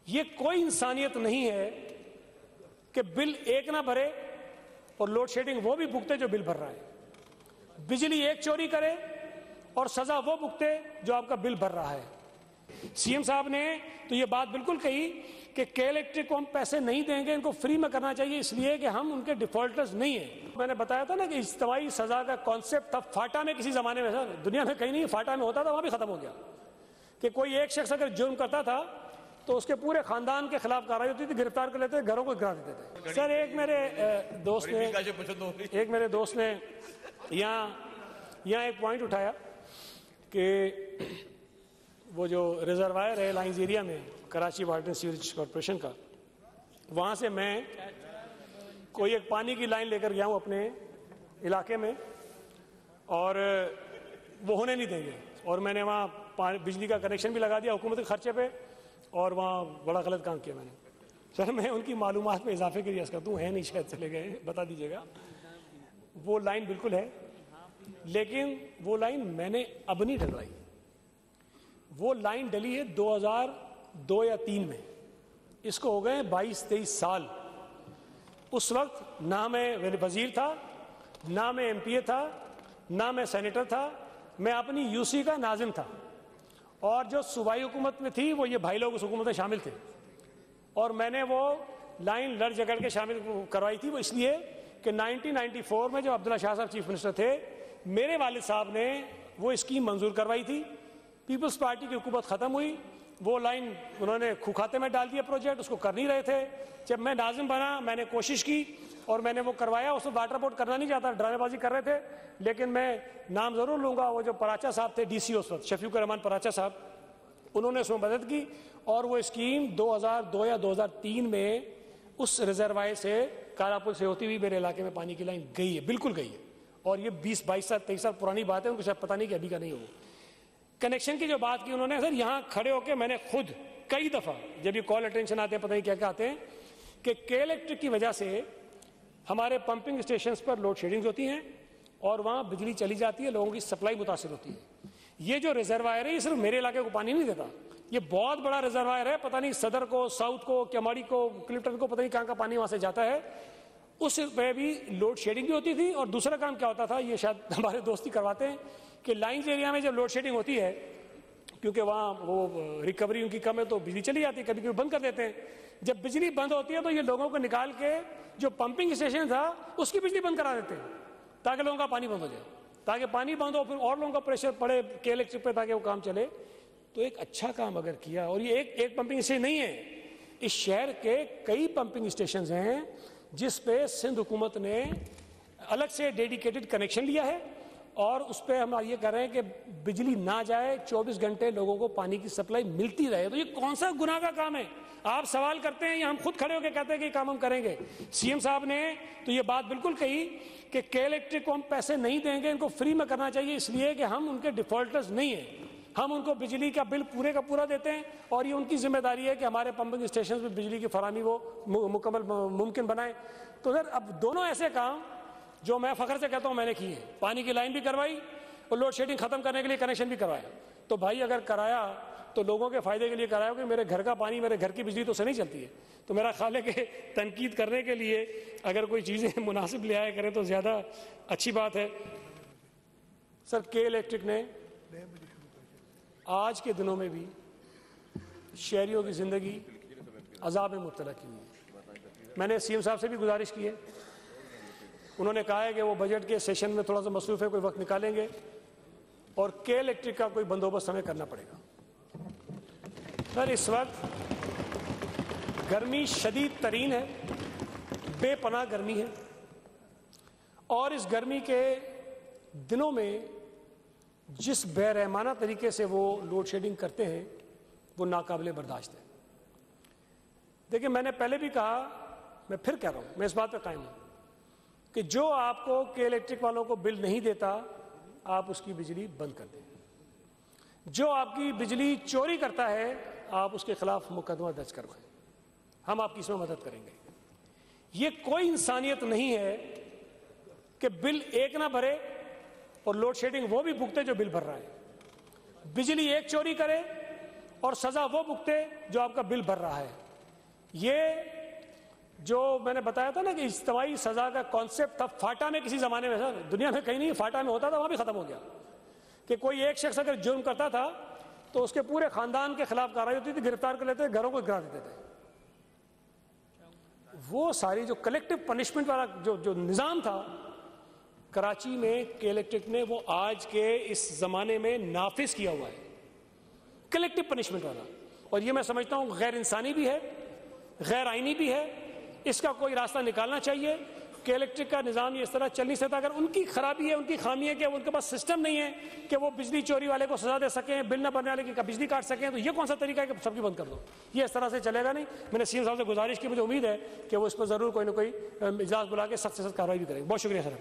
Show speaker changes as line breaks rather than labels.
یہ کوئی انسانیت نہیں ہے کہ بل ایک نہ بھرے اور لوڈ شیڈنگ وہ بھی بھگتے جو بل بھر رہا ہے، بجلی ایک چوری کرے اور سزا وہ بھگتے جو آپ کا بل بھر رہا ہے۔ سی ایم صاحب نے تو یہ بات بالکل کہی کہ کے الیکٹرک کو ہم پیسے نہیں دیں گے، ان کو فری میں کرنا چاہیے، اس لیے کہ ہم ان کے ڈیفالٹرز نہیں ہیں۔ میں نے بتایا تھا نا کہ اجتماعی سزا کا کانسیپٹ تھا فاٹا میں، کسی زمانے میں تھا، دنیا میں کہیں نہیں، فاٹا میں ہوتا تھا، وہاں بھی ختم ہو گیا کہ کوئی ایک شخص اگر جرم کرتا تھا تو اس کے پورے خاندان کے خلاف کارروائی ہوتی تھی، گرفتار کر لیتے تھے، گھروں کو گرا دیتے تھے۔ سر ایک میرے دوست نے یہاں ایک پوائنٹ اٹھایا کہ وہ جو ریزروائر ہے لائنز ایریا میں Karachi water and sewerage corporation کا، وہاں سے میں کوئی ایک پانی کی لائن لے کر گیا ہوں اپنے علاقے میں، اور وہ ہونے نہیں دیں گے، اور میں نے وہاں بجلی کا کنیکشن بھی لگا دیا حکومت کے خرچے پہ، اور وہاں بڑا غلط کام کیا میں نے۔ سر میں ان کی معلومات میں اضافے کے لیے کرتا ہوں، ہے نہیں شاید چلے گئے، بتا دیجیے گا۔ وہ لائن بالکل ہے، لیکن وہ لائن میں نے اب نہیں ڈلوائی، وہ لائن ڈلی ہے 2002 یا 2003 میں، اس کو ہو گئے 22-23 سال۔ اس وقت نہ میں وزیر تھا، نہ میں ایم پی اے تھا، نہ میں سینیٹر تھا، میں اپنی یو سی کا ناظم تھا، اور جو صوبائی حکومت میں تھی وہ یہ بھائی لوگ اس حکومت میں شامل تھے، اور میں نے وہ لائن لڑ جگڑ کے شامل کروائی تھی۔ وہ اس لیے کہ 1994 میں جب عبداللہ شاہ صاحب چیف منسٹر تھے، میرے والد صاحب نے وہ اسکیم منظور کروائی تھی، پیپلز پارٹی کی حکومت ختم ہوئی، وہ لائن انہوں نے کھاتے میں ڈال دیا، پروجیکٹ اس کو کر نہیں رہے تھے۔ جب میں ناظم بنا میں نے کوشش کی اور میں نے وہ کروایا، اس میں واٹر بورڈ کرنا نہیں چاہتا، ڈرامے بازی کر رہے تھے، لیکن میں نام ضرور لوں گا، وہ جو پراچا صاحب تھے ڈی سی اس وقت، شفیق الرحمان پراچا صاحب، انہوں نے اس میں مدد کی، اور وہ اسکیم 2002 یا 2003 میں اس ریزروائر سے کاراپل سے ہوتی ہوئی میرے علاقے میں پانی کی لائن گئی ہے، بالکل گئی ہے، اور یہ 20-22 سال 23 سال پرانی بات ہے، ان کو شاید پتہ نہیں کہ ابھی کا نہیں ہو۔ کنیکشن کی جو بات کی انہوں نے، سر یہاں کھڑے ہو کے میں نے خود کئی دفعہ جب یہ کال اٹینشن آتے ہیں، پتہ نہیں کیا کیا آتے ہیں، کہ کے الیکٹرک کی وجہ سے ہمارے پمپنگ اسٹیشنز پر لوڈ شیڈنگ ہوتی ہیں اور وہاں بجلی چلی جاتی ہے، لوگوں کی سپلائی متاثر ہوتی ہے۔ یہ جو ریزروائر ہے یہ صرف میرے علاقے کو پانی نہیں دیتا، یہ بہت بڑا ریزروائر ہے، پتہ نہیں صدر کو، ساؤتھ کو، کیماڑی کو، کلفٹن کو، پتہ نہیں کہاں کا پانی وہاں سے جاتا ہے، اس پہ بھی لوڈ شیڈنگ بھی ہوتی تھی۔ اور دوسرا کام کیا ہوتا تھا، یہ شاید ہمارے دوستی کرواتے ہیں، کہ لائنز ایریا میں جب لوڈ شیڈنگ ہوتی ہے، کیونکہ وہاں وہ ریکوری ان کی کم ہے تو بجلی چلی جاتی ہے، کبھی کبھی بند کر دیتے ہیں۔ جب بجلی بند ہوتی ہے تو یہ لوگوں کو نکال کے جو پمپنگ اسٹیشن تھا اس کی بجلی بند کرا دیتے ہیں، تاکہ لوگوں کا پانی بند ہو جائے، تاکہ پانی بند ہو، پھر اور لوگوں کا پریشر پڑے کے الیکٹرک پہ، تاکہ وہ کام چلے۔ تو ایک اچھا کام اگر کیا، اور یہ ایک پمپنگ اسٹیشن نہیں ہے، اس شہر کے کئی پمپنگ اسٹیشنز ہیں جس پہ سندھ حکومت نے الگ سے ڈیڈیکیٹڈ کنیکشن لیا ہے، اور اس پہ ہم یہ کر رہے ہیں کہ بجلی نہ جائے، 24 گھنٹے لوگوں کو پانی کی سپلائی ملتی رہے۔ تو یہ کون سا گناہ کا کام ہے؟ آپ سوال کرتے ہیں یا ہم خود کھڑے ہو کے کہتے ہیں کہ یہ کام ہم کریں گے؟ سی ایم صاحب نے تو یہ بات بالکل کہی کہ کے الیکٹرک کو ہم پیسے نہیں دیں گے، ان کو فری میں کرنا چاہیے، اس لیے کہ ہم ان کے ڈیفالٹرز نہیں ہیں، ہم ان کو بجلی کا بل پورے کا پورا دیتے ہیں، اور یہ ان کی ذمہ داری ہے کہ ہمارے پمپنگ اسٹیشن میں بجلی کی فراہمی وہ مکمل ممکن بنائیں۔ تو سر اب دونوں ایسے کام جو میں فخر سے کہتا ہوں میں نے کیے، پانی کی لائن بھی کروائی اور لوڈ شیڈنگ ختم کرنے کے لیے کنیکشن بھی کروایا۔ تو بھائی اگر کرایا تو لوگوں کے فائدے کے لیے کرایا، کہ میرے گھر کا پانی، میرے گھر کی بجلی تو سے نہیں چلتی ہے۔ تو میرا خیال ہے کہ تنقید کرنے کے لیے اگر کوئی چیزیں مناسب لے آیا کرے تو زیادہ اچھی بات ہے۔ سر کے الیکٹرک نے آج کے دنوں میں بھی شہریوں کی زندگی عذاب میں مبتلا کی ہوئی ہے۔ میں نے سی ایم صاحب سے بھی گزارش کی ہے، انہوں نے کہا ہے کہ وہ بجٹ کے سیشن میں تھوڑا سا مصروف ہے، کوئی وقت نکالیں گے اور کے الیکٹرک کا کوئی بندوبست ہمیں کرنا پڑے گا۔ سر اس وقت گرمی شدید ترین ہے، بے پناہ گرمی ہے، اور اس گرمی کے دنوں میں جس بے رحمانہ طریقے سے وہ لوڈ شیڈنگ کرتے ہیں وہ ناقابل برداشت ہے۔ دیکھیں میں نے پہلے بھی کہا، میں پھر کہہ رہا ہوں، میں اس بات پہ قائم ہوں کہ جو آپ کو کے الیکٹرک والوں کو بل نہیں دیتا آپ اس کی بجلی بند کر دیں، جو آپ کی بجلی چوری کرتا ہے آپ اس کے خلاف مقدمہ درج کروائیں، ہم آپ کی اس میں مدد کریں گے۔ یہ کوئی انسانیت نہیں ہے کہ بل ایک نہ بھرے اور لوڈ شیڈنگ وہ بھی بھگتے جو بل بھر رہا ہے، بجلی ایک چوری کرے اور سزا وہ بھگتے جو آپ کا بل بھر رہا ہے. یہ جو میں نے بتایا تھا نا کہ اجتماعی سزا کا کانسیپٹ تھا فاٹا میں کسی زمانے میں, دنیا میں کہیں نہیں, فاٹا میں ہوتا تھا, وہاں بھی ختم ہو گیا کہ کوئی ایک شخص اگر جرم کرتا تھا تو اس کے پورے خاندان کے خلاف کارروائی ہوتی تھی, گرفتار کر لیتے تھے, گھروں کو گرا دیتے تھے. وہ ساری جو کلیکٹو پنشمنٹ والا جو نظام تھا کراچی میں کے الیکٹرک نے, وہ آج کے اس زمانے میں نافذ کیا ہوا ہے, کلیکٹو پنشمنٹ والا. اور یہ میں سمجھتا ہوں غیر انسانی بھی ہے, غیر آئینی بھی ہے. اس کا کوئی راستہ نکالنا چاہیے. کہ الیکٹرک کا نظام یہ اس طرح چل نہیں سکتا. اگر ان کی خرابی ہے, ان کی خامی ہے کہ ان کے پاس سسٹم نہیں ہے کہ وہ بجلی چوری والے کو سزا دے سکیں, بل نہ بھرنے والے کی بجلی کاٹ سکیں, تو یہ کون سا طریقہ ہے کہ سب کی بند کر دو؟ یہ اس طرح سے چلے گا نہیں. میں نے سی ایم صاحب سے گزارش کی, مجھے امید ہے کہ وہ اس پر ضرور کوئی نہ کوئی اجلاس بلا کے سخت سے سخت کارروائی بھی کریں گے. بہت شکریہ سر.